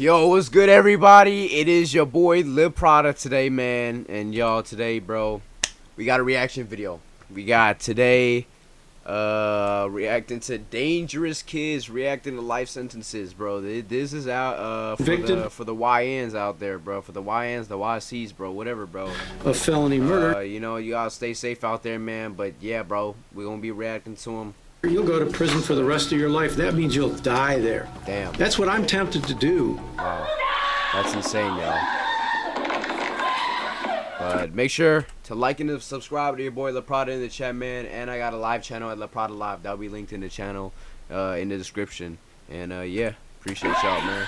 Yo, what's good, everybody? It is your boy Lil Prada today, man. And y'all, today, bro, we got a reaction video. We got today reacting to dangerous kids reacting to life sentences, bro. This is out for the YNs out there, bro. For the YNs, the YCs, bro. Whatever, bro. Of felony murder. You know, you gotta stay safe out there, man. But yeah, bro, we're gonna be reacting to them. You'll go to prison for the rest of your life. That means you'll die there. Damn. That's what I'm tempted to do. Wow. That's insane, y'all. But make sure to like and subscribe to your boy La Prada in the chat, man. And I got a live channel at La Prada Live. That'll be linked in the channel, in the description. And yeah, appreciate y'all, man.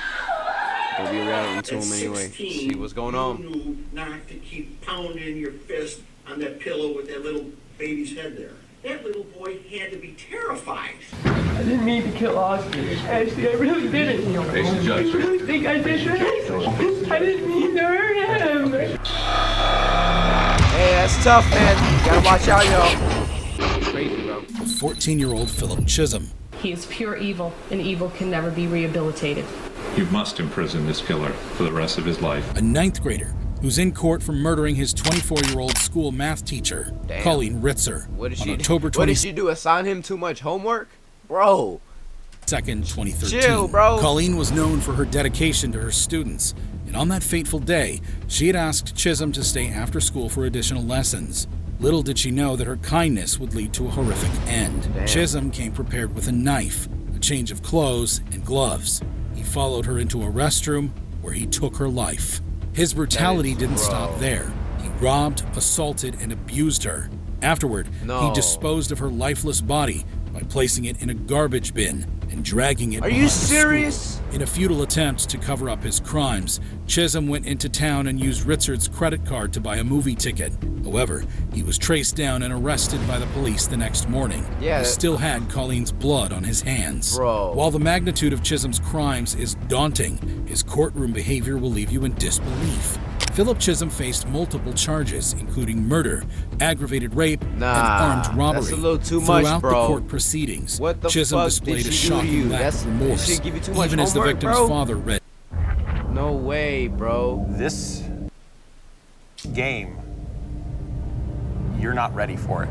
Gonna be around to him anyway. See what's going on. You knew not to keep pounding your fist on that pillow with that little baby's head there. That little boy had to be terrified. I didn't mean to kill Oscar. Actually, I really didn't. I really think I did that. I didn't mean to hurt him. Hey, that's tough, man. You gotta watch out, y'all. Crazy, bro. 14-year-old Philip Chisholm. He is pure evil, and evil can never be rehabilitated. You must imprison this killer for the rest of his life. A 9th grader who's in court for murdering his 24-year-old school math teacher, Damn. Colleen Ritzer, What did on she October do? What did she do? Assign him too much homework? Bro. 22nd, 2013. Chill, bro. Colleen was known for her dedication to her students, and on that fateful day, she had asked Chisholm to stay after school for additional lessons. Little did she know that her kindness would lead to a horrific end. Damn. Chisholm came prepared with a knife, a change of clothes, and gloves. He followed her into a restroom where he took her life. His brutality didn't stop there. He robbed, assaulted, and abused her. Afterward, he disposed of her lifeless body by placing it in a garbage bin and dragging it. Are you serious? In a futile attempt to cover up his crimes, Chisholm went into town and used Ritzard's credit card to buy a movie ticket. However, he was traced down and arrested by the police the next morning. Yeah, he still had Colleen's blood on his hands. Bro. While the magnitude of Chisholm's crimes is daunting, his courtroom behavior will leave you in disbelief. Philip Chisholm faced multiple charges, including murder, aggravated rape, and armed robbery. That's a little too much, Throughout bro. the court proceedings, What the Chisholm fuck displayed did a she do to you? shocking lack of remorse, Did she give you too much even as the homework, victim's bro? father read. No way, bro. This game, you're not ready for it.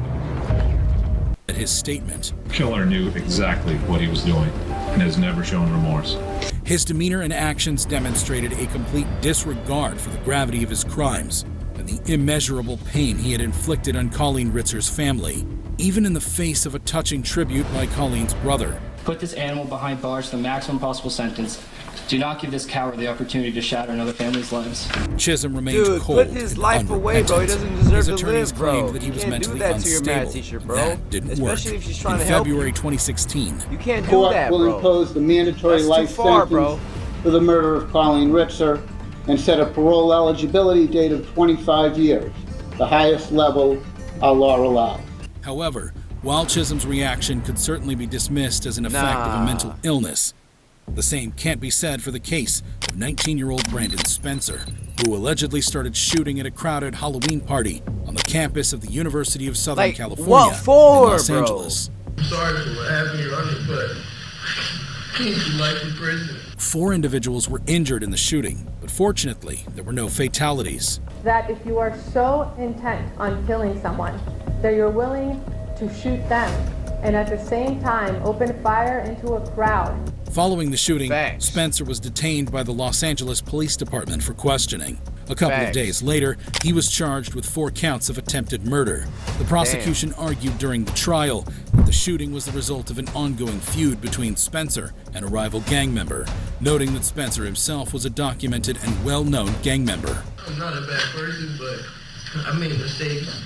His statement. Killer knew exactly what he was doing and has never shown remorse. His demeanor and actions demonstrated a complete disregard for the gravity of his crimes and the immeasurable pain he had inflicted on Colleen Ritzer's family, even in the face of a touching tribute by Colleen's brother. Put this animal behind bars for the maximum possible sentence. Do not give this coward the opportunity to shatter another family's lives. Chisholm remained cold put his and life away, bro. He doesn't deserve his to attorneys live, bro. claimed that he You was can't mentally do that to your unstable. math teacher, bro. That didn't Especially work. if she's trying in to help February you. 2016, You can't do Court that, will bro. impose the mandatory That's too life far, sentence bro. for the murder of Colleen Ritzer and set a parole eligibility date of 25 years, the highest level our law allows. However, while Chisholm's reaction could certainly be dismissed as an effect of a mental illness, the same can't be said for the case of 19-year-old Brandon Spencer, who allegedly started shooting at a crowded Halloween party on the campus of the University of Southern California what for, in Los bro? Angeles. I'm sorry for what happened to your honey, but you life in prison. 4 individuals were injured in the shooting, but fortunately, there were no fatalities. That if you are so intent on killing someone that you're willing to shoot them and at the same time open fire into a crowd. Following the shooting, Facts. Spencer was detained by the Los Angeles Police Department for questioning. A couple of Facts. days later, he was charged with 4 counts of attempted murder. The prosecution argued during the trial that the shooting was the result of an ongoing feud between Spencer and a rival gang member, noting that Spencer himself was a documented and well-known gang member. I'm not a bad person, but I made mistakes.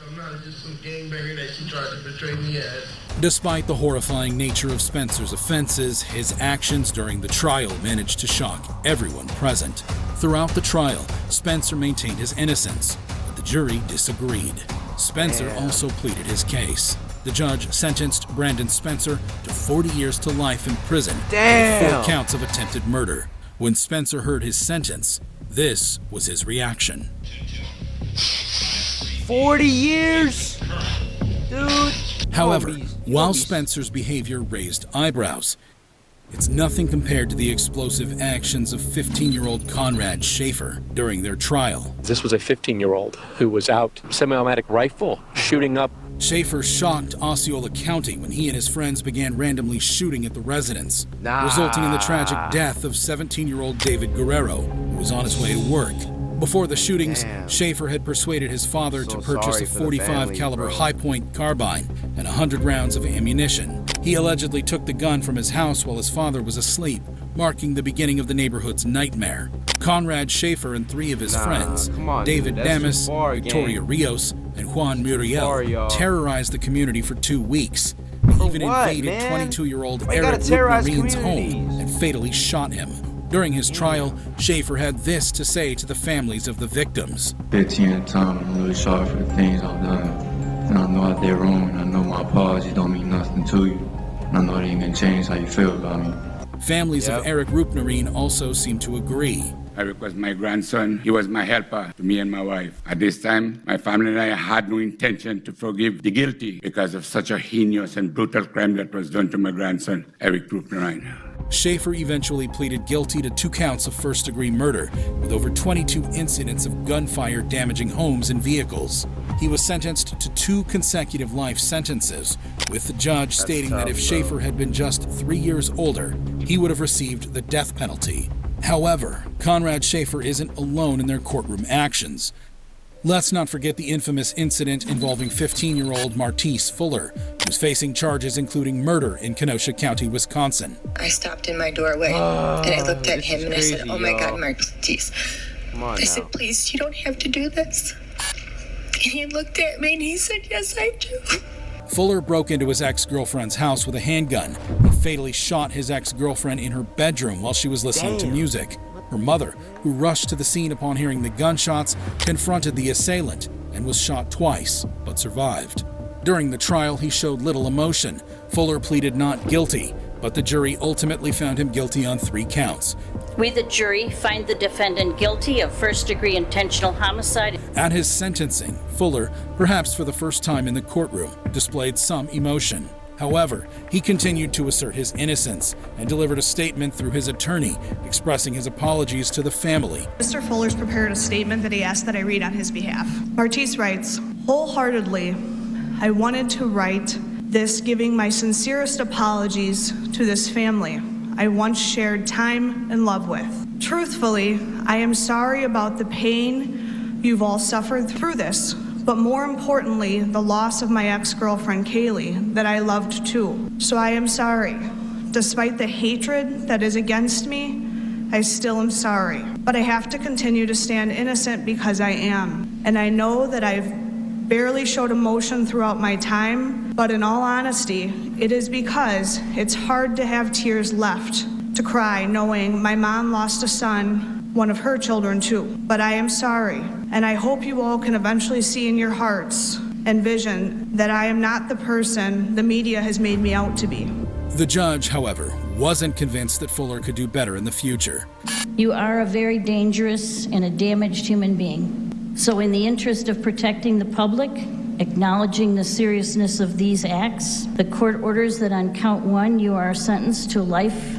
I'm not just some gangbanger that she tried to portray me as. Despite the horrifying nature of Spencer's offenses, his actions during the trial managed to shock everyone present. Throughout the trial, Spencer maintained his innocence, but the jury disagreed. Spencer also pleaded his case. The judge sentenced Brandon Spencer to 40 years to life in prison for 4 counts of attempted murder. When Spencer heard his sentence, this was his reaction. 40 years? Dude. However, while Spencer's behavior raised eyebrows, it's nothing compared to the explosive actions of 15-year-old Conrad Schaefer during their trial. This was a 15-year-old who was out semi-automatic rifle shooting up. Schaefer shocked Osceola County when he and his friends began randomly shooting at the residence, resulting in the tragic death of 17-year-old David Guerrero, who was on his way to work. Before the shootings, Schaefer had persuaded his father to purchase a .45 caliber Hi-Point carbine and 100 rounds of ammunition. He allegedly took the gun from his house while his father was asleep, marking the beginning of the neighborhood's nightmare. Conrad Schaefer and 3 of his friends, David Damas, Victoria Rios, and Juan Muriel, terrorized the community for 2 weeks. They even invaded 22-year-old Eric Rupnarine's home and fatally shot him. During his trial, Schaefer had this to say to the families of the victims. 15 at a time, I'm really sorry for the things I've done. And I know I did wrong, and I know my apology don't mean nothing to you. And I know it ain't gonna change how you feel about me. Families of Eric Rupnarine also seem to agree. Eric was my grandson. He was my helper to me and my wife. At this time, my family and I had no intention to forgive the guilty because of such a heinous and brutal crime that was done to my grandson, Eric Rupnarine. Schaefer eventually pleaded guilty to 2 counts of first-degree murder, with over 22 incidents of gunfire damaging homes and vehicles. He was sentenced to 2 consecutive life sentences, with the judge stating that if Schaefer had been just 3 years older, he would have received the death penalty. However, Conrad Schaefer isn't alone in their courtroom actions. Let's not forget the infamous incident involving 15-year-old Martise Fuller, who's facing charges including murder in Kenosha County, Wisconsin. I stopped in my doorway and I looked at him and I said, "Oh my God, Martise." I said, "Please, you don't have to do this." And he looked at me and he said, "Yes, I do." Fuller broke into his ex-girlfriend's house with a handgun and fatally shot his ex-girlfriend in her bedroom while she was listening to music. Her mother, who rushed to the scene upon hearing the gunshots, confronted the assailant and was shot twice, but survived. During the trial, he showed little emotion. Fuller pleaded not guilty, but the jury ultimately found him guilty on 3 counts. We, the jury, find the defendant guilty of first-degree intentional homicide. At his sentencing, Fuller, perhaps for the first time in the courtroom, displayed some emotion. However, he continued to assert his innocence and delivered a statement through his attorney expressing his apologies to the family. Mr. Fuller's prepared a statement that he asked that I read on his behalf. Martise writes, "Wholeheartedly, I wanted to write this giving my sincerest apologies to this family I once shared time and love with. Truthfully, I am sorry about the pain you've all suffered through this, but more importantly, the loss of my ex-girlfriend Kaylee that I loved too. So I am sorry. Despite the hatred that is against me, I still am sorry. But I have to continue to stand innocent because I am. And I know that I've barely showed emotion throughout my time, but in all honesty, it is because it's hard to have tears left to cry knowing my mom lost a son, one of her children too. But I am sorry, and I hope you all can eventually see in your hearts and vision that I am not the person the media has made me out to be." The judge, however, wasn't convinced that Fuller could do better in the future. You are a very dangerous and a damaged human being. So in the interest of protecting the public, acknowledging the seriousness of these acts, the court orders that on count 1, you are sentenced to life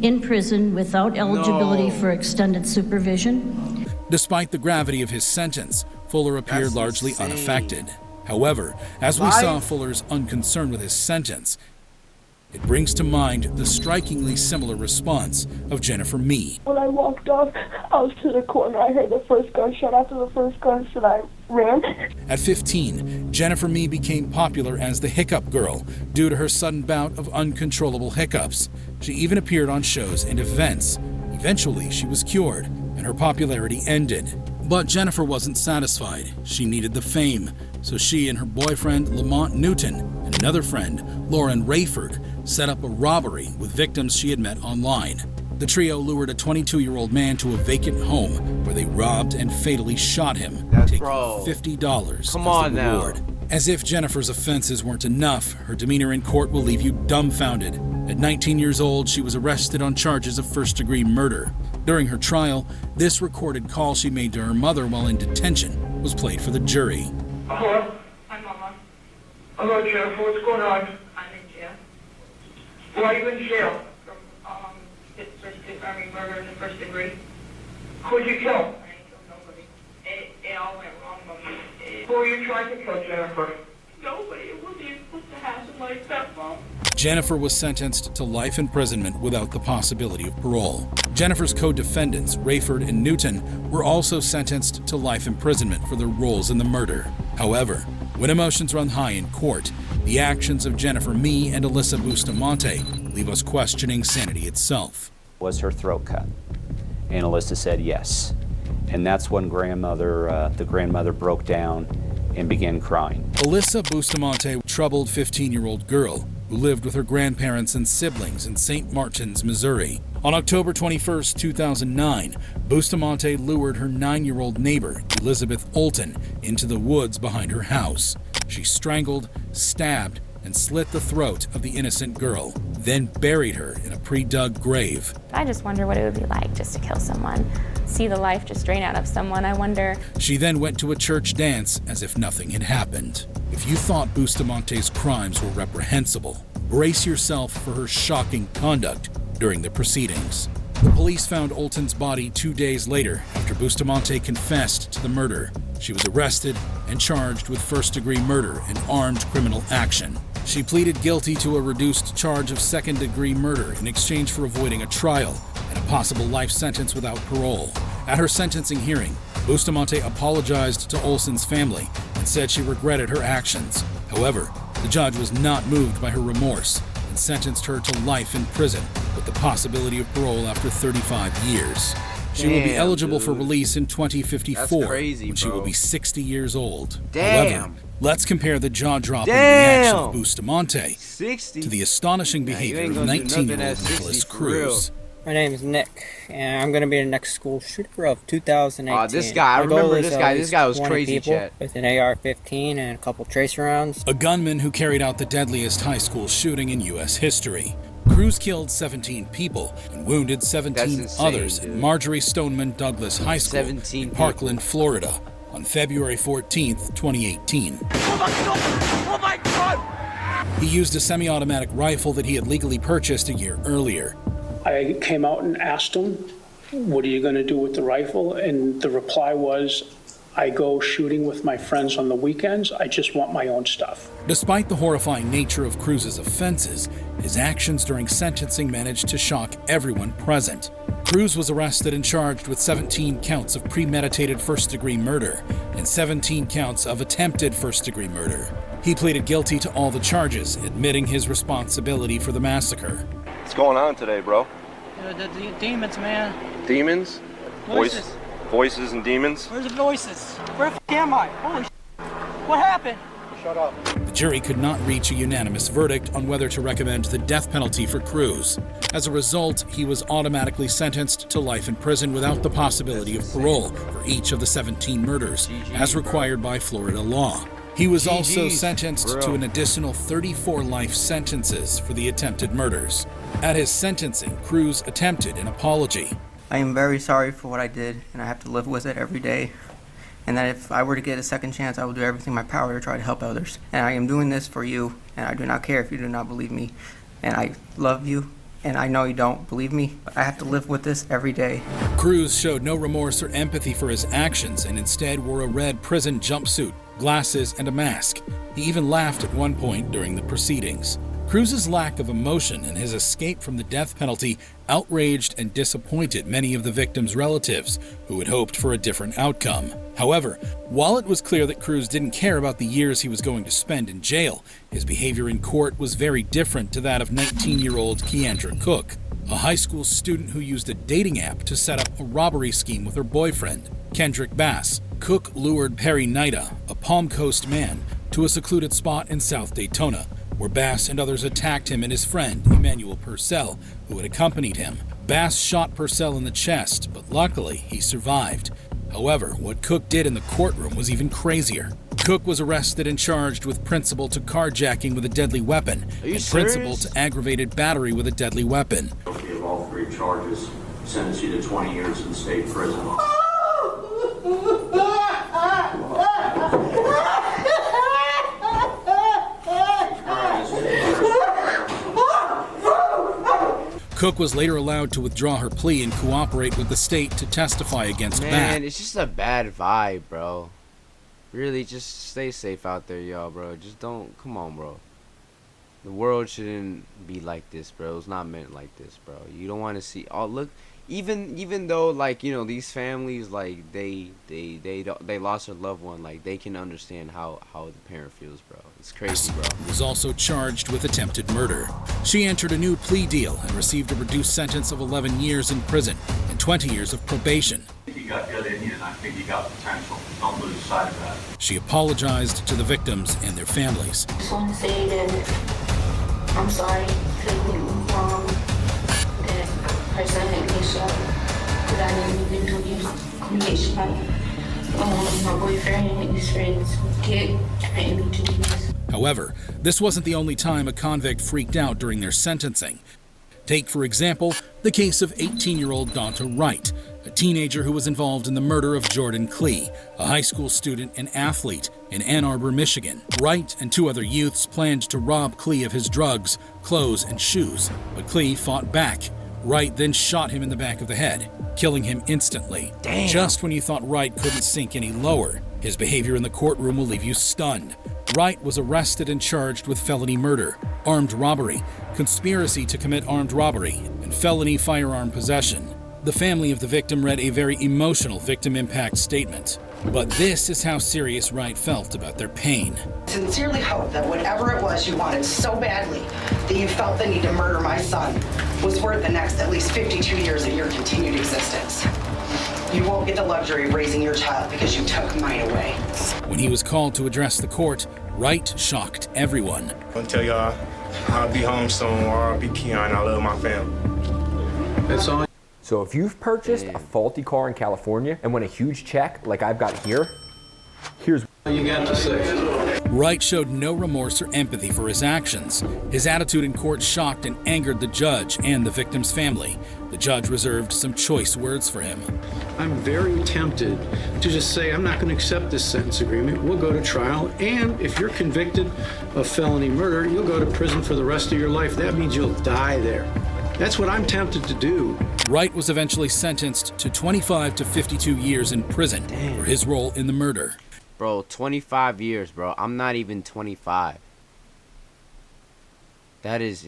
in prison without eligibility for extended supervision. Despite the gravity of his sentence, Fuller appeared largely unaffected. However, as we saw Fuller's unconcern with his sentence, it brings to mind the strikingly similar response of Jennifer Mee. When I walked off out to the corner, I heard the first gunshot. After the first gunshot, I ran. At 15, Jennifer Mee became popular as the Hiccup Girl due to her sudden bout of uncontrollable hiccups. She even appeared on shows and events. Eventually, she was cured, and her popularity ended. But Jennifer wasn't satisfied. She needed the fame, so she and her boyfriend, Lamont Newton, and another friend, Lauren Rayford, set up a robbery with victims she had met online. The trio lured a 22-year-old man to a vacant home where they robbed and fatally shot him, taking $50 as the reward. As if Jennifer's offenses weren't enough, her demeanor in court will leave you dumbfounded. At 19 years old, she was arrested on charges of first-degree murder. During her trial, this recorded call she made to her mother while in detention was played for the jury. Hello? Hi, Mama. Hello, Jennifer. What's going on? I'm in jail. Why are you in jail? army murder in the first degree. Who'd you kill? I didn't kill nobody. It all went wrong, Mom. Who are you trying to kill, Jennifer? Nobody. It wasn't even supposed to happen like that, Mom. Jennifer was sentenced to life imprisonment without the possibility of parole. Jennifer's co-defendants, Rayford and Newton, were also sentenced to life imprisonment for their roles in the murder. However, when emotions run high in court, the actions of Jennifer Mee and Alyssa Bustamante leave us questioning sanity itself. Was her throat cut? And Alyssa said yes. And that's when the grandmother broke down and began crying. Alyssa Bustamante, a troubled 15-year-old girl who lived with her grandparents and siblings in St. Martins, Missouri. On October 21, 2009, Bustamante lured her 9-year-old neighbor, Elizabeth Olton, into the woods behind her house. She strangled, stabbed, and slit the throat of the innocent girl, then buried her in a pre-dug grave. I just wonder what it would be like just to kill someone, see the life just drain out of someone. I wonder. She then went to a church dance as if nothing had happened. If you thought Bustamante's crimes were reprehensible, brace yourself for her shocking conduct during the proceedings. The police found Olton's body 2 days later after Bustamante confessed to the murder. She was arrested and charged with first-degree murder and armed criminal action. She pleaded guilty to a reduced charge of second-degree murder in exchange for avoiding a trial and a possible life sentence without parole. At her sentencing hearing, Bustamante apologized to Olson's family and said she regretted her actions. However, the judge was not moved by her remorse and sentenced her to life in prison with the possibility of parole after 35 years. She will be eligible for release in 2054 when she will be 60 years old. However, let's compare the jaw-dropping reaction of Bustamante to the astonishing behavior of 19-year-old Nicholas Cruz. My name is Nick, and I'm going to be the next school shooter of 2018. This guy, I remember this guy. This guy was crazy, Chad. With an AR-15 and a couple tracer rounds. A gunman who carried out the deadliest high school shooting in U.S. history. Cruz killed 17 people and wounded 17 others at Marjorie Stoneman Douglas High School in Parkland, Florida, on February 14th, 2018. Oh my God! He used a semi-automatic rifle that he had legally purchased a year earlier. I came out and asked him, what are you going to do with the rifle? And the reply was, I go shooting with my friends on the weekends. I just want my own stuff. Despite the horrifying nature of Cruz's offenses, his actions during sentencing managed to shock everyone present. Cruz was arrested and charged with 17 counts of premeditated first-degree murder and 17 counts of attempted first-degree murder. He pleaded guilty to all the charges, admitting his responsibility for the massacre. What's going on today, bro? The demons, man. Demons? Voices. Voices and demons? Where's the voices? Where the f*** am I? Holy shit. What happened? Shut up. The jury could not reach a unanimous verdict on whether to recommend the death penalty for Cruz. As a result, he was automatically sentenced to life in prison without the possibility of parole for each of the 17 murders, as required by Florida law. He was also sentenced to an additional 34 life sentences for the attempted murders. At his sentencing, Cruz attempted an apology. I am very sorry for what I did, and I have to live with it every day. And that if I were to get a second chance, I will do everything in my power to try to help others. And I am doing this for you, and I do not care if you do not believe me. And I love you, and I know you don't believe me, but I have to live with this every day. Cruz showed no remorse or empathy for his actions and instead wore a red prison jumpsuit, glasses, and a mask. He even laughed at one point during the proceedings. Cruz's lack of emotion and his escape from the death penalty outraged and disappointed many of the victims' relatives who had hoped for a different outcome. However, while it was clear that Cruz didn't care about the years he was going to spend in jail, his behavior in court was very different to that of 19-year-old Keandra Cook, a high school student who used a dating app to set up a robbery scheme with her boyfriend, Kendrick Bass. Cook lured Perry Nida, a Palm Coast man, to a secluded spot in South Daytona, where Bass and others attacked him and his friend, Emmanuel Purcell, who had accompanied him. Bass shot Purcell in the chest, but luckily he survived. However, what Cook did in the courtroom was even crazier. Cook was arrested and charged with principal to carjacking with a deadly weapon and principal to aggravated battery with a deadly weapon. Guilty of all three charges, sentence you to 20 years in state prison. Cook was later allowed to withdraw her plea and cooperate with the state to testify against Man, Batt. it's just a bad vibe, bro. Really, just stay safe out there, y'all, bro. Just don't, come on, bro. The world shouldn't be like this, bro. It's not meant like this, bro. You don't want to see, oh, look, even though, like, you know, these families, like, they lost their loved one, like, they can understand how the parent feels, bro. It's crazy, bro. Was also charged with attempted murder. She entered a new plea deal and received a reduced sentence of 11 years in prison and 20 years of probation. You got good in you, and I think you got potential. Don't lose sight of that. She apologized to the victims and their families. I just want to say that I'm sorry for the wrong that person had me shot. That I didn't even do you get shot. My boyfriend and his friends get me to do this. However, this wasn't the only time a convict freaked out during their sentencing. Take, for example, the case of 18-year-old Donta Wright, a teenager who was involved in the murder of Jordan Klee, a high school student and athlete in Ann Arbor, Michigan. Wright and 2 other youths planned to rob Klee of his drugs, clothes, and shoes, but Klee fought back. Wright then shot him in the back of the head, killing him instantly. Damn. Just when you thought Wright couldn't sink any lower, his behavior in the courtroom will leave you stunned. Wright was arrested and charged with felony murder, armed robbery, conspiracy to commit armed robbery, and felony firearm possession. The family of the victim read a very emotional victim impact statement. But this is how serious Wright felt about their pain. Sincerely hope that whatever it was you wanted so badly that you felt the need to murder my son was worth the next at least 52 years of your continued existence. You won't get the luxury of raising your child because you took mine away. When he was called to address the court, Wright shocked everyone. I want to tell y'all I'll be home soon, or I'll be Keon. I love my family. That's all. So if you've purchased a faulty car in California and won a huge check like I've got here, here's what you got to say. Wright showed no remorse or empathy for his actions. His attitude in court shocked and angered the judge and the victim's family. The judge reserved some choice words for him. I'm very tempted to just say, I'm not going to accept this sentence agreement. We'll go to trial. And if you're convicted of felony murder, you'll go to prison for the rest of your life. That means you'll die there. That's what I'm tempted to do. Wright was eventually sentenced to 25 to 52 years in prison for his role in the murder. Bro, 25 years, bro. I'm not even 25. That's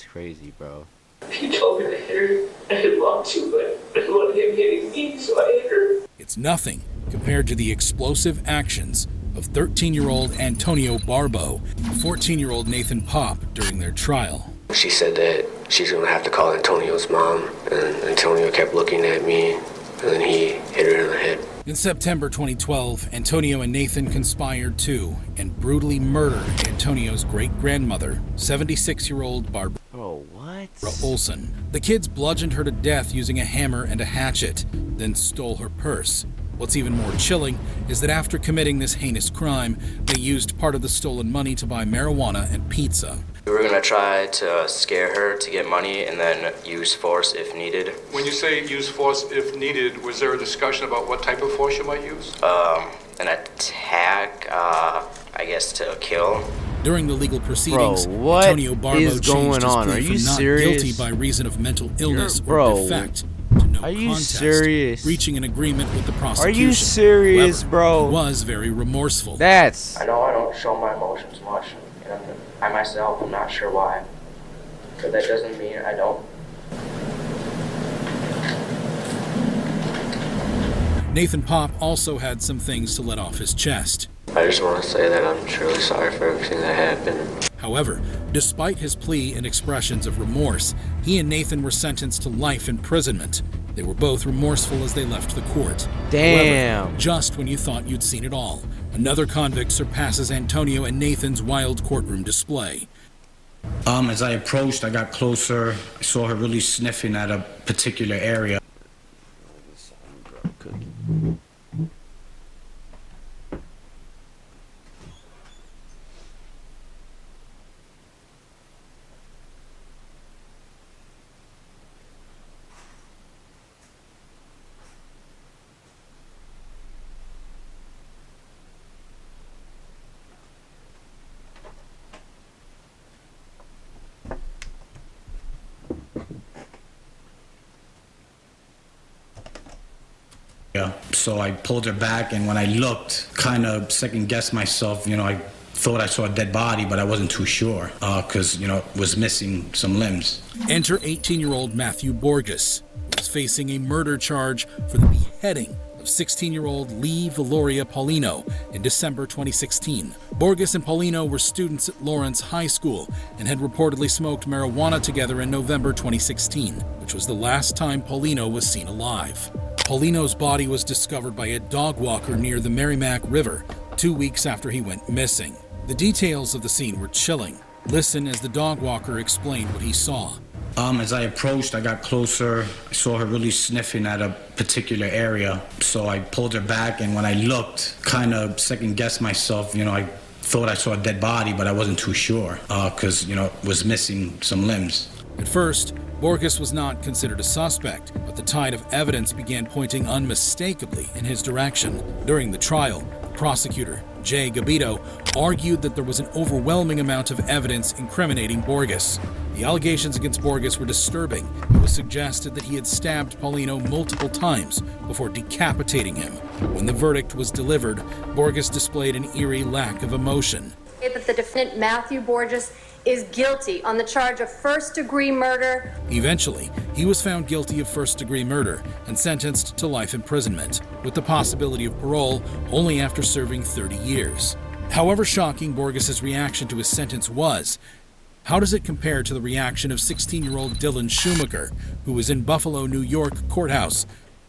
crazy, bro. He told me to hit her. I didn't want to, but I wanted him hitting me, so I hit her. It's nothing compared to the explosive actions of 13-year-old Antonio Barbo and 14-year-old Nathan Pop during their trial. She said that she's going to have to call Antonio's mom, and Antonio kept looking at me, and then he hit her in the head. In September 2012, Antonio and Nathan conspired to and brutally murdered Antonio's great-grandmother, 76-year-old Barbara Olson. The kids bludgeoned her to death using a hammer and a hatchet, then stole her purse. What's even more chilling is that after committing this heinous crime, they used part of the stolen money to buy marijuana and pizza. We were going to try to scare her to get money and then use force if needed. When you say use force if needed, was there a discussion about what type of force you might use? An attack, I guess to kill. During the legal proceedings, Bro, what Antonio Barbo is going changed his on? plea Are you from not serious? guilty by reason of mental illness Bro, or defect to no are you contest, serious? reaching an agreement with the prosecution. Are you serious, However, bro? He was very remorseful. I know I don't show my emotions much, and I myself am not sure why. But that doesn't mean I don't. Nathan Pop also had some things to let off his chest. I just want to say that I'm truly sorry for everything that happened. However, despite his plea and expressions of remorse, he and Nathan were sentenced to life imprisonment. They were both remorseful as they left the court. Damn. However, just when you thought you'd seen it all, another convict surpasses Antonio and Nathan's wild courtroom display. As I approached, I got closer. I saw her really sniffing at a particular area. So I pulled her back, and when I looked, kind of second-guessed myself. I thought I saw a dead body, but I wasn't too sure because, it was missing some limbs. Enter 18-year-old Matthew Borges, who was facing a murder charge for the beheading of 16-year-old Lee Valoria Paulino in December 2016. Borges and Paulino were students at Lawrence High School and had reportedly smoked marijuana together in November 2016, which was the last time Paulino was seen alive. Paulino's body was discovered by a dog walker near the Merrimack River 2 weeks after he went missing. The details of the scene were chilling. Listen as the dog walker explained what he saw. As I approached, I got closer. I saw her really sniffing at a particular area. So I pulled her back, and when I looked, kind of second-guessed myself. I thought I saw a dead body, but I wasn't too sure because, was missing some limbs. At first, Borges was not considered a suspect, but the tide of evidence began pointing unmistakably in his direction. During the trial, prosecutor Jay Gabito argued that there was an overwhelming amount of evidence incriminating Borges. The allegations against Borges were disturbing. It was suggested that he had stabbed Paulino multiple times before decapitating him. When the verdict was delivered, Borges displayed an eerie lack of emotion. That the defendant, Matthew Borges, is guilty on the charge of first-degree murder. Eventually, he was found guilty of first-degree murder and sentenced to life imprisonment, with the possibility of parole only after serving 30 years. However shocking Borges' reaction to his sentence was, how does it compare to the reaction of 16-year-old Dylan Schumacher, who was in Buffalo, New York courthouse?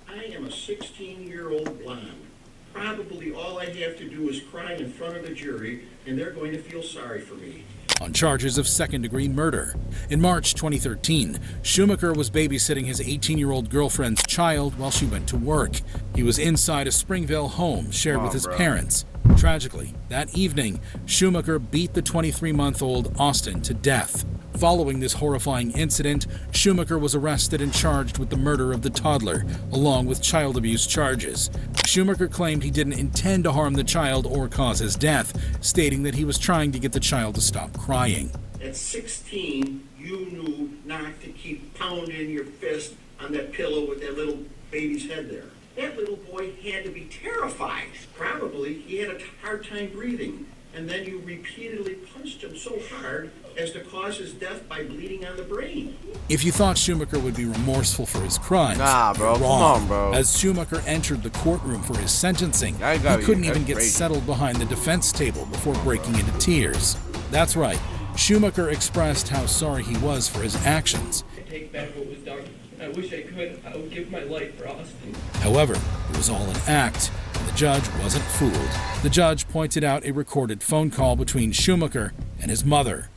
I am a 16-year-old blonde. Probably all I have to do is cry in front of the jury, and they're going to feel sorry for me. On charges of second-degree murder. In March 2013, Schumacher was babysitting his 18-year-old girlfriend's child while she went to work. He was inside a Springvale home shared with his parents. Tragically, that evening, Schumacher beat the 23-month-old Austin to death. Following this horrifying incident, Schumacher was arrested and charged with the murder of the toddler, along with child abuse charges. Schumacher claimed he didn't intend to harm the child or cause his death, stating that he was trying to get the child to stop crying. At 16, you knew not to keep pounding your fist on that pillow with that little baby's head there. That little boy had to be terrified. Probably he had a hard time breathing, and then you repeatedly punched him so hard as to cause his death by bleeding on the brain. If you thought Schumacher would be remorseful for his crimes, nah, bro, you're wrong. Come on, bro. As Schumacher entered the courtroom for his sentencing, he couldn't even get settled behind the defense table before breaking into tears. That's right, Schumacher expressed how sorry he was for his actions. I take back what was done. I wish I could. I would give my life for Austin. However, it was all an act, and the judge wasn't fooled. The judge pointed out a recorded phone call between Schumacher and his mother.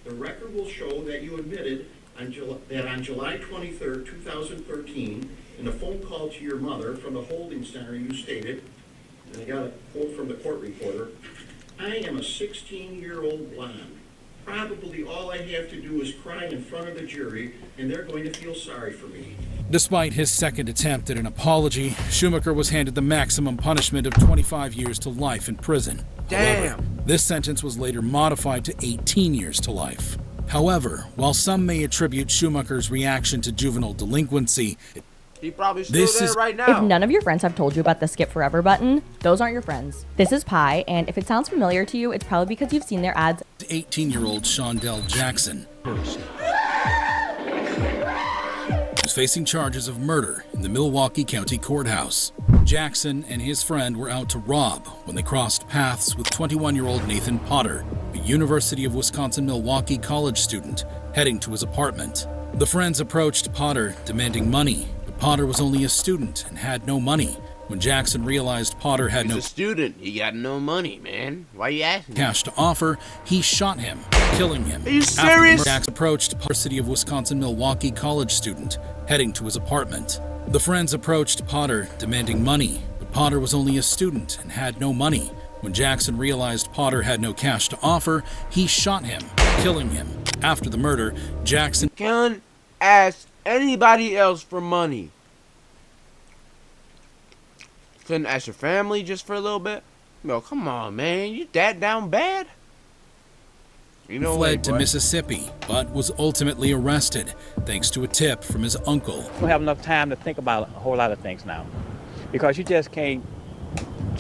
The record will show that you admitted that on July 23, 2013, in a phone call to your mother from the holding center, you stated, and I got a quote from the court reporter, I am a 16-year-old blonde. Probably all I have to do is cry in front of the jury, and they're going to feel sorry for me. Despite his second attempt at an apology, Schumacher was handed the maximum punishment of 25 years to life in prison. Damn! However, this sentence was later modified to 18 years to life. However, while some may attribute Schumacher's reaction to juvenile delinquency, he probably still there right now. If none of your friends have told you about the Skip Forever button, those aren't your friends. This is Pi, and if it sounds familiar to you, it's probably because you've seen their ads. 18-year-old Shondell Jackson was facing charges of murder in the Milwaukee County Courthouse. Jackson and his friend were out to rob when they crossed paths with 21-year-old Nathan Potter, a University of Wisconsin-Milwaukee college student, heading to his apartment. The friends approached Potter, demanding money, but Potter was only a student and had no money. When Jackson realized Potter had He's a student. He got no money, man. Why you asking? Cash to offer, he shot him, killing him. Are you serious? After Jackson approached University of Wisconsin-Milwaukee college student, heading to his apartment. The friends approached Potter, demanding money, but Potter was only a student and had no money. When Jackson realized Potter had no cash to offer, he shot him, killing him. After the murder, Jackson can't ask anybody else for money. Couldn't ask your family just for a little bit? No, come on, man. You that down bad? You know, fled to Mississippi, but was ultimately arrested thanks to a tip from his uncle. We don't have enough time to think about a whole lot of things now. because you just can't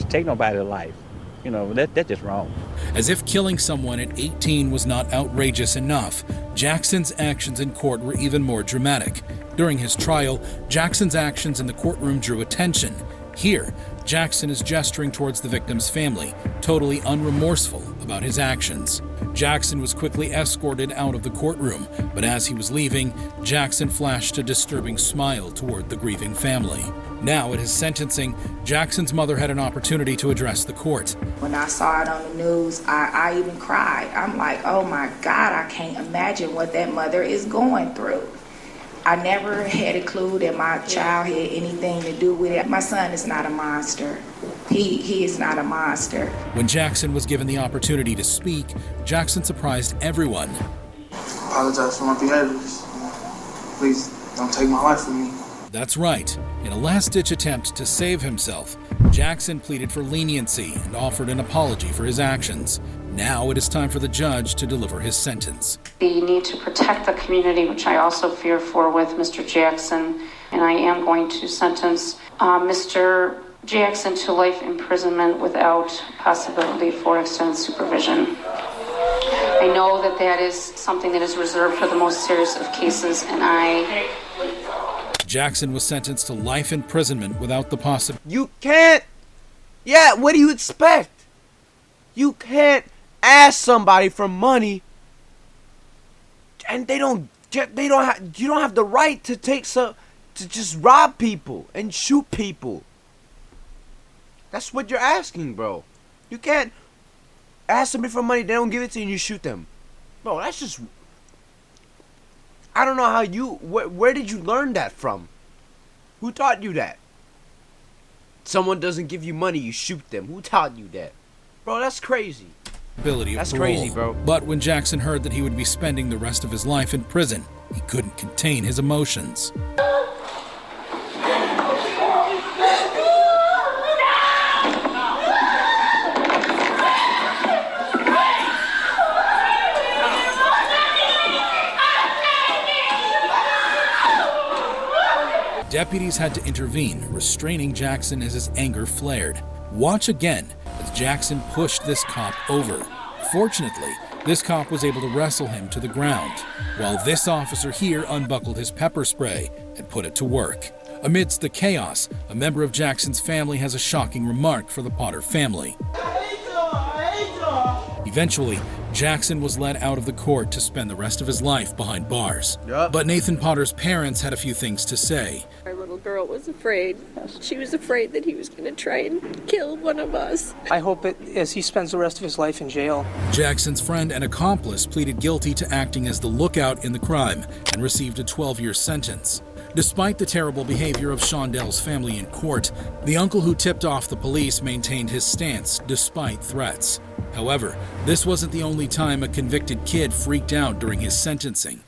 take nobody's life. You know, that's just wrong. As if killing someone at 18 was not outrageous enough, Jackson's actions in court were even more dramatic. During his trial, Jackson's actions in the courtroom drew attention. Here, Jackson is gesturing towards the victim's family, totally unremorseful about his actions. Jackson was quickly escorted out of the courtroom, but as he was leaving, Jackson flashed a disturbing smile toward the grieving family. Now, at his sentencing, Jackson's mother had an opportunity to address the court. When I saw it on the news, I even cried. I'm like, oh my God, I can't imagine what that mother is going through. I never had a clue that my child had anything to do with it. My son is not a monster. He is not a monster. When Jackson was given the opportunity to speak, Jackson surprised everyone. I apologize for my behaviors. Please don't take my life from me. That's right. In a last-ditch attempt to save himself, Jackson pleaded for leniency and offered an apology for his actions. Now it is time for the judge to deliver his sentence. The need to protect the community, which I also fear for with Mr. Jackson, and I am going to sentence Mr. Jackson to life imprisonment without possibility for extended supervision. I know that that is something that is reserved for the most serious of cases, and Jackson was sentenced to life imprisonment without the possibility. You can't. Yeah, what do you expect? You can't ask somebody for money, and you don't have the right to to just rob people and shoot people. That's what you're asking, bro. You can't ask somebody for money, they don't give it to you, and you shoot them. Bro, that's just... I don't know how you... Where did you learn that from? Who taught you that? Someone doesn't give you money, you shoot them. Who taught you that? Bro, that's crazy. That's crazy, bro. But when Jackson heard that he would be spending the rest of his life in prison, he couldn't contain his emotions. Deputies had to intervene, restraining Jackson as his anger flared. Watch again as Jackson pushed this cop over. Fortunately, this cop was able to wrestle him to the ground, while this officer here unbuckled his pepper spray and put it to work. Amidst the chaos, a member of Jackson's family has a shocking remark for the Potter family. Eventually, Jackson was let out of the court to spend the rest of his life behind bars. But Nathan Potter's parents had a few things to say. Our little girl was afraid. She was afraid that he was going to try and kill one of us. I hope as he spends the rest of his life in jail. Jackson's friend and accomplice pleaded guilty to acting as the lookout in the crime and received a 12-year sentence. Despite the terrible behavior of Shondell's family in court, the uncle who tipped off the police maintained his stance despite threats. However, this wasn't the only time a convicted kid freaked out during his sentencing.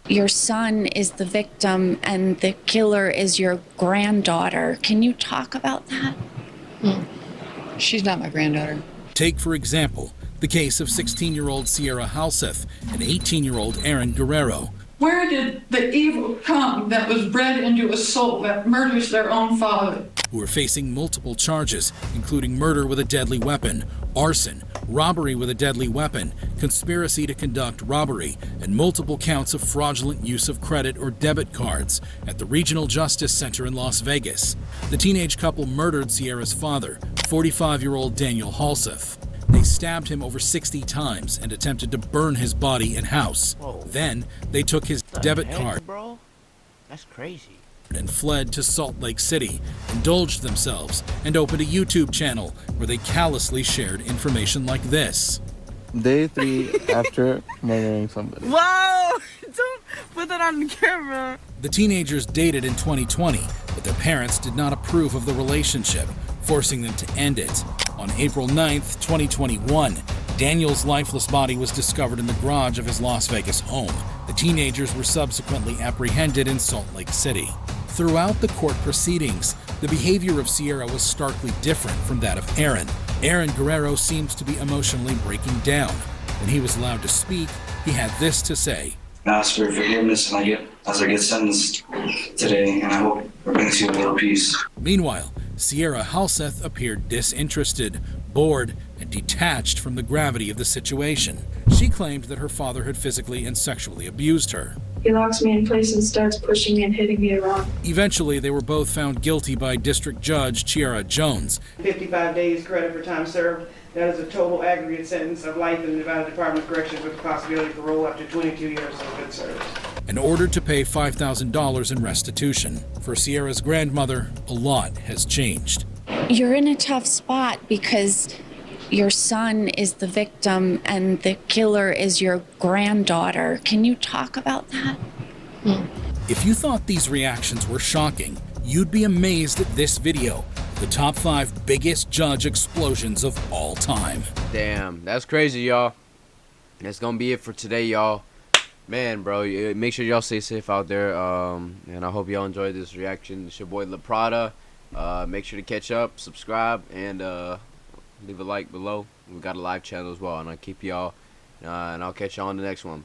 Your son is the victim and the killer is your granddaughter. Can you talk about that? She's not my granddaughter. Take, for example, the case of 16-year-old Sierra Halseth and 18-year-old Aaron Guerrero. Where did the evil come that was bred into a soul that murders their own father? Who are facing multiple charges, including murder with a deadly weapon, arson, robbery with a deadly weapon, conspiracy to conduct robbery, and multiple counts of fraudulent use of credit or debit cards at the Regional Justice Center in Las Vegas. The teenage couple murdered Sierra's father, 45-year-old Daniel Halseth. They stabbed him over 60 times and attempted to burn his body and house. Whoa. Then they took his debit card, bro? That's crazy. And fled to Salt Lake City, indulged themselves, and opened a YouTube channel where they callously shared information like this. Day 3 after murdering somebody. Whoa! Don't put that on camera. The teenagers dated in 2020, but their parents did not approve of the relationship, forcing them to end it. On April 9th, 2021, Daniel's lifeless body was discovered in the garage of his Las Vegas home. The teenagers were subsequently apprehended in Salt Lake City. Throughout the court proceedings, the behavior of Sierra was starkly different from that of Aaron. Aaron Guerrero seems to be emotionally breaking down. When he was allowed to speak, he had this to say. I ask for forgiveness as I get sentenced today, and I hope it brings you a little peace. Meanwhile, Sierra Halseth appeared disinterested, bored, and detached from the gravity of the situation. She claimed that her father had physically and sexually abused her. He locks me in place and starts pushing me and hitting me around. Eventually, they were both found guilty by District Judge Chiara Jones. 55 days credit for time served. That is a total aggregate sentence of life in the Nevada Department of Corrections with the possibility of parole up to 22 years of good service. And ordered to pay $5,000 in restitution. For Sierra's grandmother, a lot has changed. You're in a tough spot because your son is the victim and the killer is your granddaughter. Can you talk about that? If you thought these reactions were shocking, you'd be amazed at this video. The top 5 biggest judge explosions of all time. Damn, that's crazy, y'all. That's gonna be it for today, y'all. Man, bro, make sure y'all stay safe out there. And I hope y'all enjoyed this reaction. It's your boy La Prada. Make sure to catch up, subscribe, and leave a like below. We got a live channel as well, and I'll keep y'all. And I'll catch y'all on the next one.